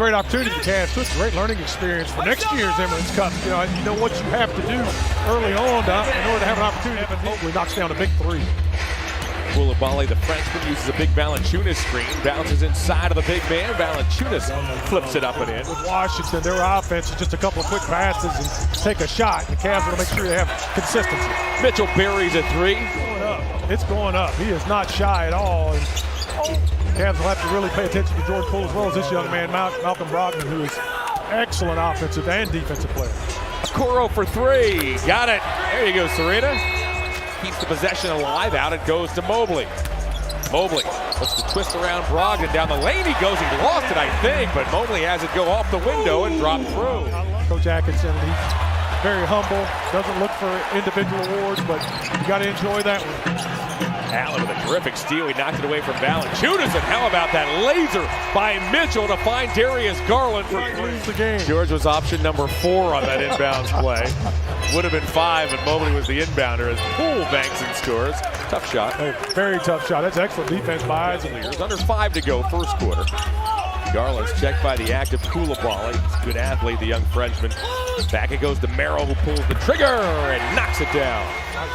great opportunity for the Cavs. It's a great learning experience for next year's Emirates Cup. You know what you have to do early on in order to have an opportunity. But Mobley knocks down a big three. Koulibaly, the Frenchman, uses a big Valanciunas screen, bounces inside of the big man. Valanciunas flips it up and in. With Washington, their offense is just a couple of quick passes and take a shot. The Cavs want to make sure they have consistency. Mitchell buries a three. It's going up. He is not shy at all. And Cavs will have to really pay attention to George Poole as well as this young man, Malcolm Brogdon, who is excellent offensive and defensive player. Okoro for three. Got it. There you go, Serena. Keeps the possession alive. Out it goes to Mobley. Mobley looks to twist around Brogdon down the lane. He goes. He lost it, I think, but Mobley has it go off the window and drop through. Coach Atkinson, he's very humble. Doesn't look for individual awards, but you got to enjoy that one. Allen with a terrific steal. He knocked it away from Valanciunas, and how about that laser by Mitchell to find Darius Garland for the game. George was option number 4 on that inbounds play. Would have been 5, and Mobley was the inbounder as Poole banks and scores. Tough shot. Hey, very tough shot. That's excellent defense by Cavaliers. Under 5 to go, first quarter. Garland's checked by the active Koulibaly. Good athlete, the young Frenchman. Back it goes to Merrill, who pulls the trigger and knocks it down.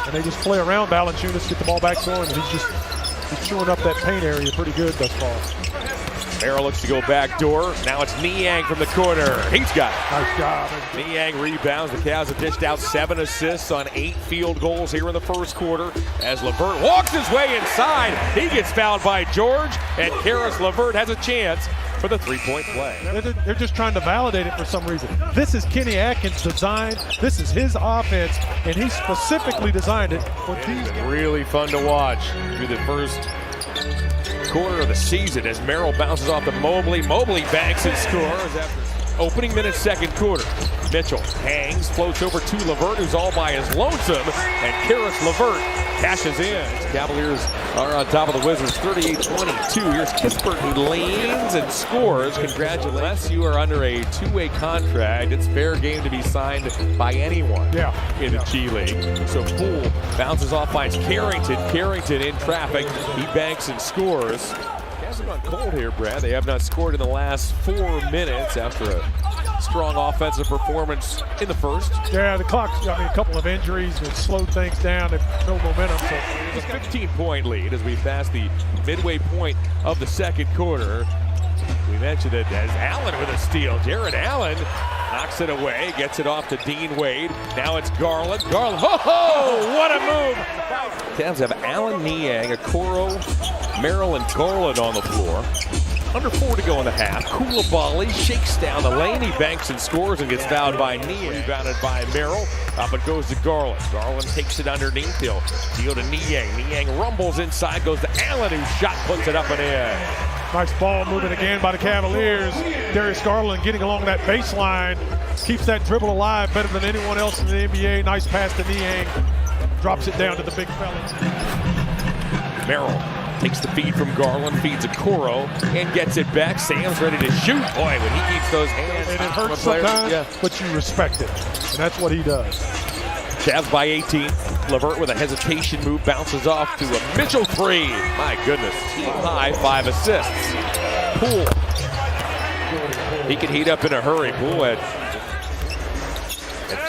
And they just play around Valanciunas, get the ball back to him, and he's chewing up that paint area pretty good thus far. Merrill looks to go back door. Now it's Niang from the corner. He's got it. Nice job. Niang rebounds. The Cavs have dished out 7 assists on 8 field goals here in the first quarter. As LeVert walks his way inside, he gets fouled by George, and Karis LeVert has a chance for the three-point play. They're just trying to validate it for some reason. This is Kenny Atkins' design. This is his offense, and he specifically designed it for these guys. Really fun to watch through the first quarter of the season as Merrill bounces off to Mobley. Mobley banks and scores after opening minute, second quarter. Mitchell hangs, floats over to LeVert, who's all by his lonesome, and Karis LeVert cashes in. Cavaliers are on top of the Wizards, 38-22. Here's Kispert, who leans and scores. Congratulations. Unless you are under a 2-way contract, it's fair game to be signed by anyone in the G League. So Poole bounces off, finds Carrington. Carrington in traffic. He banks and scores. Cavs have gone cold here, Brad. They have not scored in the last 4 minutes after a strong offensive performance in the first. Yeah, the clock's got a couple of injuries that slowed things down. They built momentum. So it's a 15-point lead as we pass the midway point of the second quarter. We mentioned it as Allen with a steal. Jared Allen knocks it away, gets it off to Dean Wade. Now it's Garland. Garland, oh, what a move! Cavs have Allen, Niang, Okoro, Merrill, and Garland on the floor. Under 4 to go in the half. Koulibaly shakes down the lane. He banks and scores and gets fouled by Niang. Rebounded by Merrill. Up it goes to Garland. Garland takes it underneath. He'll deal to Niang. Niang rumbles inside, goes to Allen, who shot puts it up and in. Nice ball moving again by the Cavaliers. Darius Garland getting along that baseline. Keeps that dribble alive better than anyone else in the NBA. Nice pass to Niang. Drops it down to the big fella. Merrill takes the feed from Garland, feeds Okoro, and gets it back. Sam's ready to shoot. Boy, when he keeps those hands. And it hurts sometimes, but you respect it. And that's what he does. Cavs by 18. LeVert with a hesitation move bounces off to a Mitchell three. My goodness. Team high 5 assists. Poole. He can heat up in a hurry. Poole at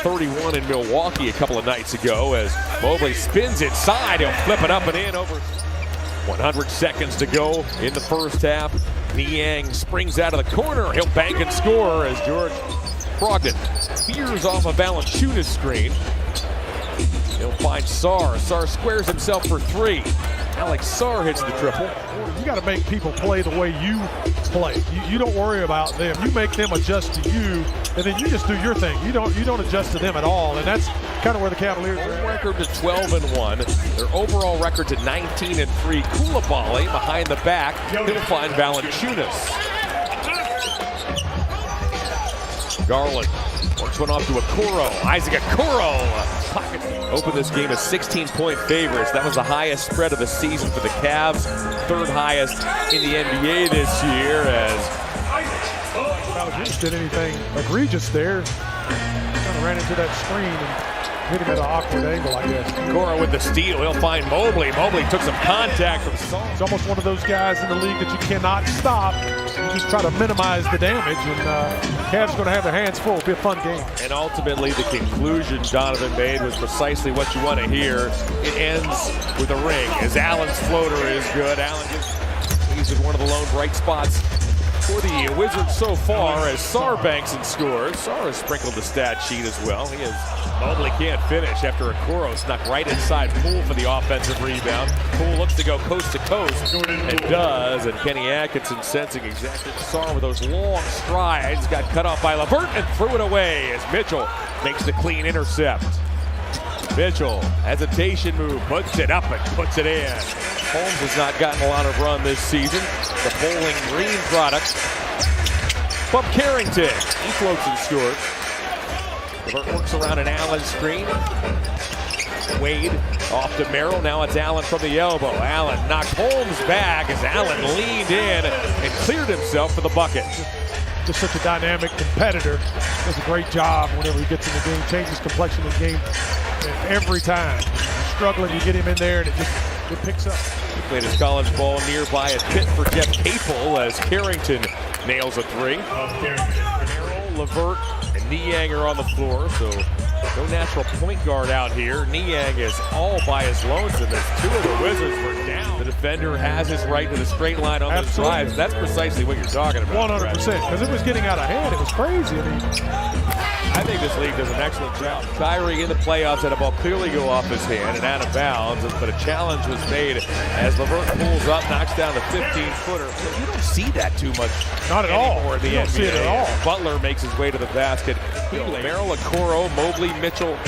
31 in Milwaukee a couple of nights ago as Mobley spins inside. He'll flip it up and in over 100 seconds to go in the first half. Niang springs out of the corner. He'll bank and score as George Brogdon veers off a Valanciunas screen. He'll find Sarr. Sarr squares himself for 3. Alex Sarr hits the triple. You got to make people play the way you play. You don't worry about them. You make them adjust to you, and then you just do your thing. You don't adjust to them at all, and that's kind of where the Cavaliers are. Record to 12-1. Their overall record to 19-3. Koulibaly behind the back. He'll find Valanciunas. Garland works one off to Okoro. Isaac Okoro. Opened this game as 16-point favorites. That was the highest spread of the season for the Cavs. 3rd highest in the NBA this year as Cavaliers did anything egregious there. Kind of ran into that screen and hit him at an awkward angle, I guess. Okoro with the steal. He'll find Mobley. Mobley took some contact from Sarr. He's almost one of those guys in the league that you cannot stop. You just try to minimize the damage, and Cavs going to have their hands full. It'll be a fun game. And ultimately, the conclusion Donovan made was precisely what you want to hear. It ends with a ring, as Allen's floater is good. Allen he's one of the lone bright spots for the Wizards so far, as Sarbankson scores. Sar has sprinkled the stat sheet as well. He is Mobley can't finish after Okoro snuck right inside Poole for the offensive rebound. Poole looks to go coast to coast and does, and Kenny Atkinson sensing exactly Sar with those long strides got cut off by LeVert and threw it away as Mitchell makes the clean intercept. Mitchell, hesitation move, puts it up and puts it in. Holmes has not gotten a lot of run this season. The Bowling Green product. Bump Carrington, he floats and scores. LeVert works around an Allen screen. Wade off to Merrill. Now it's Allen from the elbow. Allen knocked Holmes back as Allen leaned in and cleared himself for the bucket. Just such a dynamic competitor. Does a great job whenever he gets in the game. Changes complexion of the game every time. He's struggling to get him in there, and it picks up. He played his college ball nearby at Pitt for Jeff Capel as Carrington nails a three. Merrill, LeVert, and Niang are on the floor, so no natural point guard out here. Niang is all by his lonesome as two of the Wizards were down. The defender has his right to the straight line on those drives. That's precisely what you're talking about. 100%, because it was getting out of hand. It was crazy. I think this league does an excellent job. Kyrie in the playoffs had a ball clearly go off his hand and out of bounds, but a challenge was made as LeVert pulls up, knocks down the 15-footer. You don't see that too much. Not at all. In the you don't NBA. see it at all. Butler makes his way to the basket. Merrill, Okoro, Mobley, Mitchell,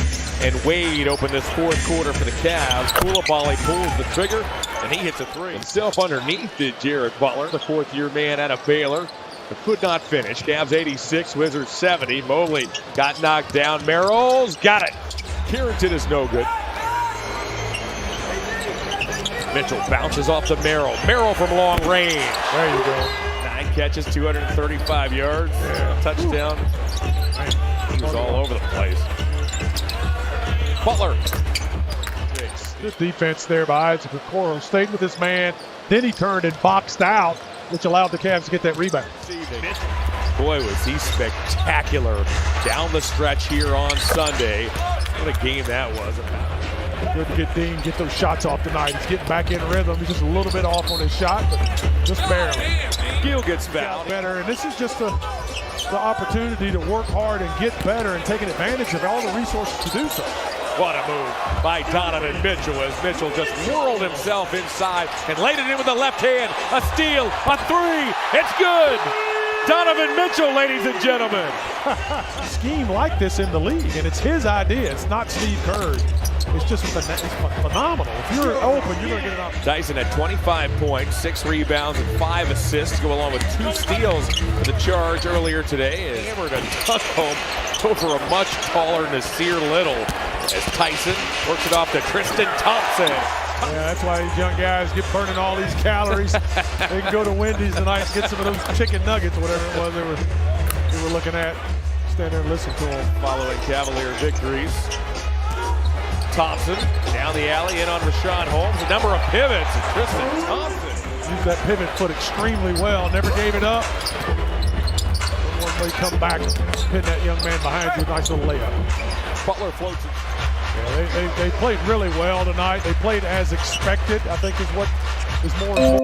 and Wade open this fourth quarter for the Cavs. Koulibaly pulls the trigger, and he hits a three. Himself underneath did Jared Butler, the fourth-year man out of Baylor. But could not finish. Cavs 86, Wizards 70. Mobley got knocked down. Merrill's got it. Carrington is no good. Mitchell bounces off to Merrill. Merrill from long range. There you go. 9 catches, 235 yards. Yeah. Touchdown. He was all over the place. Butler. Good defense there by Isaac Okoro. Stayed with his man. Then he turned and boxed out, which allowed the Cavs to get that rebound. Boy, was he spectacular down the stretch here on Sunday. What a game that was. Good to get Dean, get those shots off tonight. He's getting back in rhythm. He's just a little bit off on his shot, but just barely. Gill gets fouled. Better, and this is just the opportunity to work hard and get better and taking advantage of all the resources to do so. What a move by Donovan Mitchell as Mitchell just whirled himself inside and laid it in with the left hand. A steal, a three, it's good! Donovan Mitchell, ladies and gentlemen. Scheme like this in the league, and it's his idea. It's not Steve Kerr's. It's just it's phenomenal. If you're open, you're going to get it up. Dyson had 25 points, 6 rebounds, and 5 assists to go along with 2 steals for the Charge earlier today. As hammered a dunk home over a much taller Nasir Little as Tyson works it off to Tristan Thompson. Yeah, that's why these young guys get burning all these calories. They can go to Wendy's tonight and get some of those chicken nuggets, whatever it was they were looking at. Stand there and listen to them. Following Cavalier victories. Thompson down the alley in on Rashawn Holmes. A number of pivots. And Tristan Thompson used that pivot foot extremely well. Never gave it up. One way come back, pin that young man behind you. Nice little layup. Butler floats it. Yeah, they played really well tonight. They played as expected, I think is what is more important.